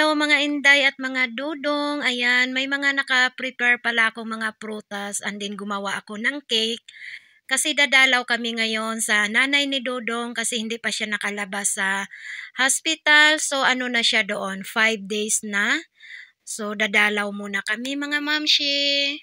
Hello mga inday at mga dudong. Ayan, may mga naka-prepare pala akong mga prutas and then gumawa ako ng cake. Kasi dadalaw kami ngayon sa nanay ni Dudong kasi hindi pa siya nakalabas sa hospital. So ano na siya doon, 5 days na. So dadalaw muna kami mga mamshi.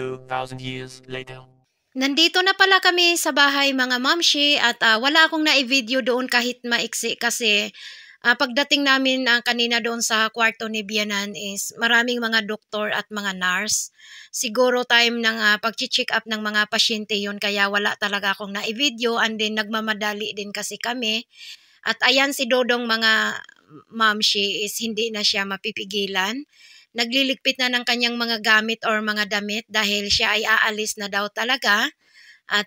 2,000 years later. Nandito na pala kami sa bahay mga mamshi at wala akong na-video doon kahit maiksi kasi pagdating namin kanina doon sa kwarto ni Bianan is maraming mga doktor at mga nurse. Siguro time ng pag-check up ng mga pasyente yun kaya wala talaga akong na-video and then nagmamadali din kasi kami. At ayan si Dodong mga mamshi is hindi na siya mapipigilan. Nagliligpit na ng kanyang mga gamit or mga damit dahil siya ay aalis na daw talaga at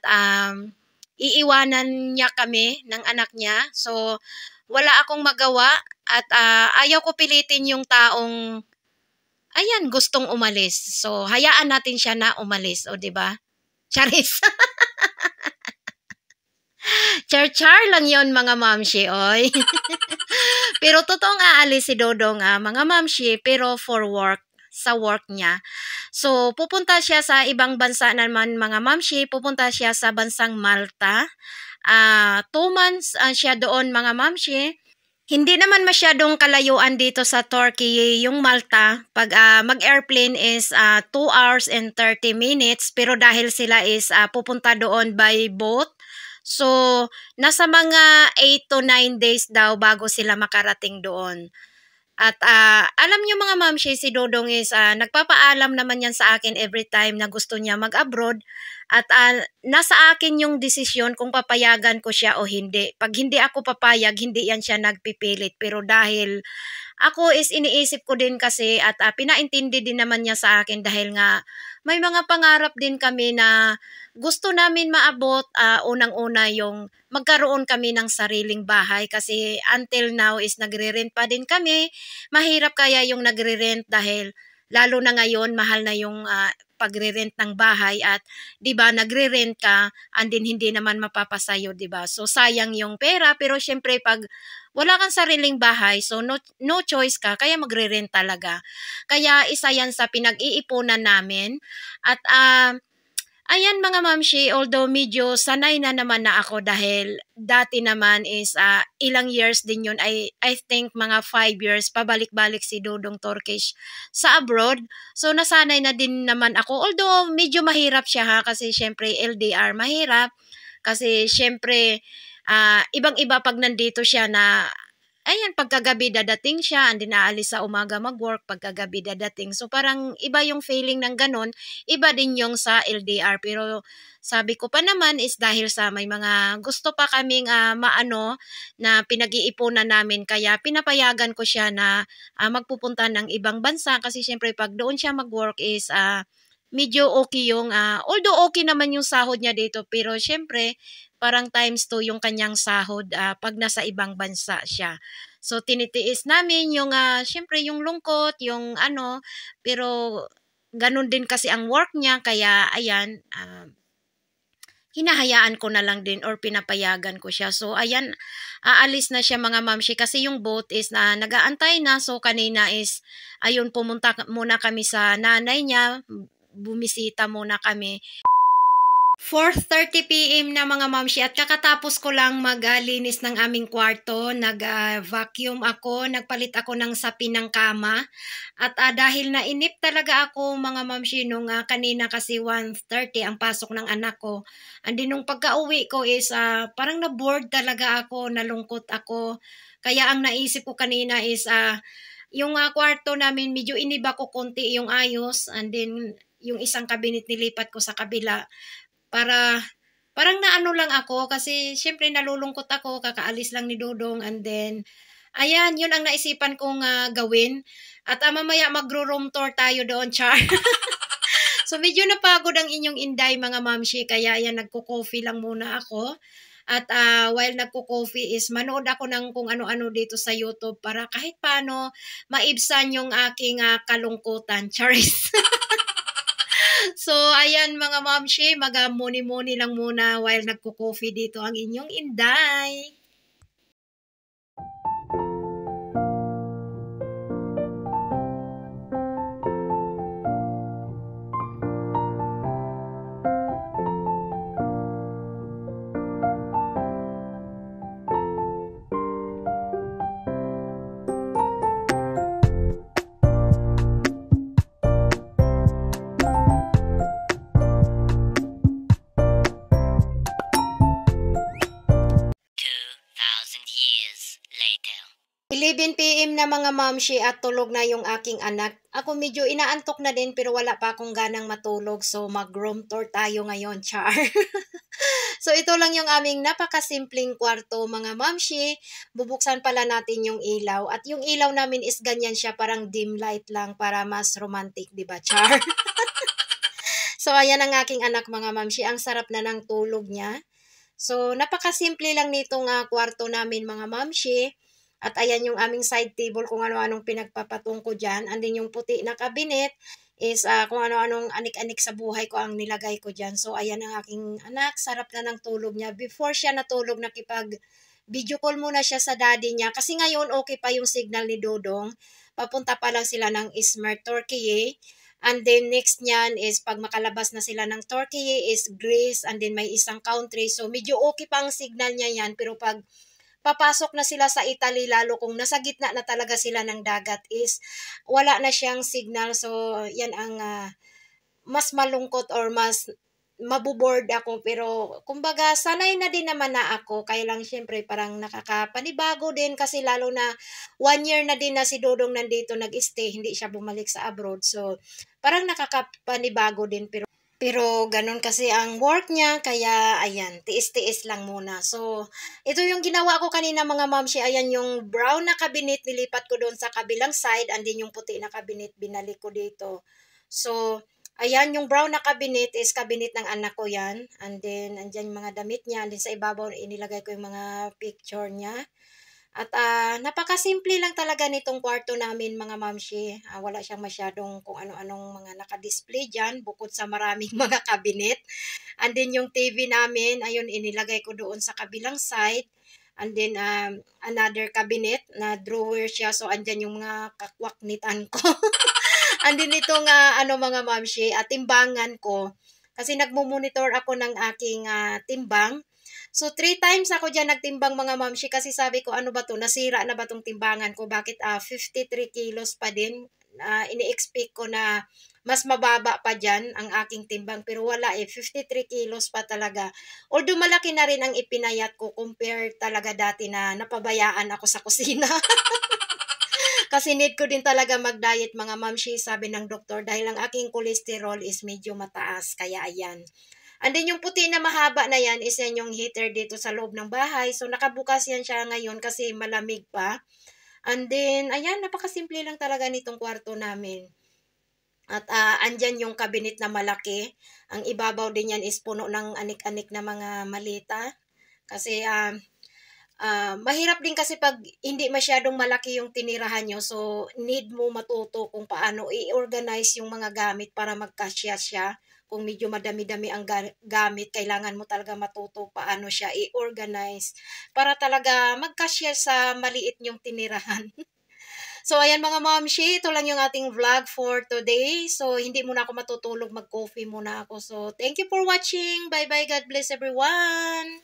iiwanan niya kami ng anak niya. So wala akong magawa at ayaw ko pilitin yung taong ayan gustong umalis. So hayaan natin siya na umalis, o di ba? Charis. Char-char lang yon mga mamshi, oy. Pero totoong aalis si Dodong mga mamshi, pero for work, sa work niya. So, pupunta siya sa ibang bansa naman mga mamshi, pupunta siya sa bansang Malta. 2 months siya doon mga mamshi. Hindi naman masyadong kalayuan dito sa Turkey yung Malta. Pag mag-airplane is 2 hours and 30 minutes. Pero dahil sila is pupunta doon by boat, so nasa mga 8 to 9 days daw bago sila makarating doon. At alam niyo mga mamshi, si Dodong is nagpapaalam naman yan sa akin every time na gusto niya mag-abroad. At nasa akin yung desisyon kung papayagan ko siya o hindi. Pag hindi ako papayag, hindi yan siya nagpipilit. Pero dahil ako is iniisip ko din kasi at pinaintindi din naman niya sa akin dahil nga may mga pangarap din kami na gusto namin maabot. Unang-una yung magkaroon kami ng sariling bahay kasi until now is nagre-rent pa din kami. Mahirap kaya yung nagre-rent dahil lalo na ngayon mahal na yung pagre-rent ng bahay at 'di ba nagre-rent ka and then hindi naman mapapasayo, 'di ba? So sayang yung pera pero syempre pag wala kang sariling bahay so no choice ka kaya magre-rent talaga. Kaya isa yan sa pinag-iipunan namin at ayan mga mamshi, although medyo sanay na naman na ako dahil dati naman is ilang years din yun, I think mga 5 years, pabalik-balik si Dodong Turkish sa abroad. So nasanay na din naman ako, although medyo mahirap siya kasi syempre LDR mahirap. Kasi syempre ibang-iba pag nandito siya na ayan, pagkagabi dadating siya, and then aalis sa umaga mag-work, pagkagabi dadating. So parang iba yung feeling ng ganun, iba din yung sa LDR. Pero sabi ko pa naman is dahil sa may mga gusto pa kaming maano na pinag-iipunan namin, kaya pinapayagan ko siya na magpupunta ng ibang bansa kasi syempre pag doon siya mag-work is medyo okay yung, although okay naman yung sahod niya dito, pero syempre parang times 2 yung kanyang sahod pag nasa ibang bansa siya. So tinitiis namin yung syempre yung lungkot, yung ano, pero ganun din kasi ang work niya kaya ayan, hinahayaan ko na lang din or pinapayagan ko siya. So, ayan, aalis na siya mga mamshi kasi yung boat is na nag-aantay na. So, kanina is, ayun, pumunta muna kami sa nanay niya. Bumisita muna kami. 4:30 PM na mga mamshi at kakatapos ko lang maglinis ng aming kwarto. Nag-vacuum ako, nagpalit ako ng sapin ng kama. At dahil nainip talaga ako mga mamshi nung kanina kasi 1:30 ang pasok ng anak ko. And then nung pagka-uwi ko is parang na-bored talaga ako, nalungkot ako. Kaya ang naisip ko kanina is yung kwarto namin medyo iniba ko konti yung ayos and then yung isang cabinet nilipat ko sa kabila para parang naano lang ako kasi syempre nalulungkot ako, kakaalis lang ni Dodong and then ayan, yun ang naisipan kong gawin. At mamaya magro-room tour tayo doon, Char. So medyo napagod ang inyong inday mga mamshi kaya ayan nagko-coffee lang muna ako. At while nagko-coffee is manood ako ng kung ano-ano dito sa YouTube para kahit paano maibsan yung aking kalungkutan, Charis. So, ayan mga mamshi, mag-muni-muni lang muna while nagko-coffee dito ang inyong inday. Years later. 11 PM na mga mamshi at tulog na yung aking anak. Ako medyo inaantok na din pero wala pa akong ganang matulog. So mag-room tour tayo ngayon, Char. So ito lang yung aming napakasimpleng kwarto mga mamshi. Bubuksan pala natin yung ilaw. At yung ilaw namin is ganyan siya, parang dim light lang para mas romantic, di ba, Char? So ayan ang aking anak mga mamshi. Ang sarap na ng tulog niya. So napakasimple lang nitong kwarto namin mga mamshi. At ayan yung aming side table kung ano-anong pinagpapatong ko dyan. And then yung puti na cabinet is kung ano-anong anik-anik sa buhay ko ang nilagay ko dyan. So ayan ang aking anak, sarap na ng tulog niya. Before siya natulog, nakipag-video call muna siya sa daddy niya. Kasi ngayon okay pa yung signal ni Dodong. Papunta pa lang sila ng Izmir, Turkey. And then next niyan is pag makalabas na sila ng Turkey is Greece and then may isang country. So medyo okay pa ang signal niya yan. Pero pag papasok na sila sa Italy, lalo kung nasa gitna na talaga sila ng dagat is wala na siyang signal. So yan ang mas malungkot or mas mabuboard ako. Pero kumbaga sanay na din naman na ako. Kaya lang syempre parang nakakapanibago din kasi lalo na 1 year na din na si Dodong nandito nag-stay. Hindi siya bumalik sa abroad. So parang nakakapanibago din pero ganun kasi ang work niya, kaya ayan, tiis-tiis lang muna. So, ito yung ginawa ko kanina mga mamshi, ayan yung brown na cabinet, nilipat ko doon sa kabilang side, and then yung puti na cabinet, binalik ko dito. So, ayan yung brown na cabinet is cabinet ng anak ko yan, and then, andyan yung mga damit niya, and then sa ibabaw, inilagay ko yung mga picture niya. At napakasimple lang talaga nitong kwarto namin mga mamshi. Wala siyang masyadong kung ano-anong mga naka-display dyan bukod sa maraming mga cabinet. And then yung TV namin, ayun, inilagay ko doon sa kabilang side. And then another cabinet na drawer siya. So andyan yung mga kakwaknitan ko. And then itong mga mamshi, timbangan ko. Kasi nagmo-monitor ako ng aking timbang. So, 3 times ako dyan nagtimbang mga mamshi kasi sabi ko, ano ba to? Nasira na ba tong timbangan ko? Bakit 53 kilos pa din? Ini-expect ko na mas mababa pa dyan ang aking timbang. Pero wala 53 kilos pa talaga. Although malaki na rin ang ipinayat ko compare talaga dati na napabayaan ako sa kusina. Kasi need ko din talaga mag-diet mga mamshi, sabi ng doktor. Dahil ang aking cholesterol is medyo mataas. Kaya ayan. And then yung puti na mahaba na yan is yan yung heater dito sa loob ng bahay. So nakabukas yan siya ngayon kasi malamig pa. And then ayan, napakasimple lang talaga nitong kwarto namin. At andyan yung cabinet na malaki. Ang ibabaw din yan is puno ng anik-anik na mga malita. Kasi mahirap din kasi pag hindi masyadong malaki yung tinirahan nyo. So need mo matuto kung paano i-organize yung mga gamit para magkasya siya. kung medyo madami-dami ang gamit, kailangan mo talaga matuto paano siya i-organize para talaga magkasya sa maliit niyong tinirahan. So, ayan mga momshi, ito lang yung ating vlog for today. So, hindi muna ako matutulog, mag-coffee muna ako. So, thank you for watching. Bye-bye. God bless everyone.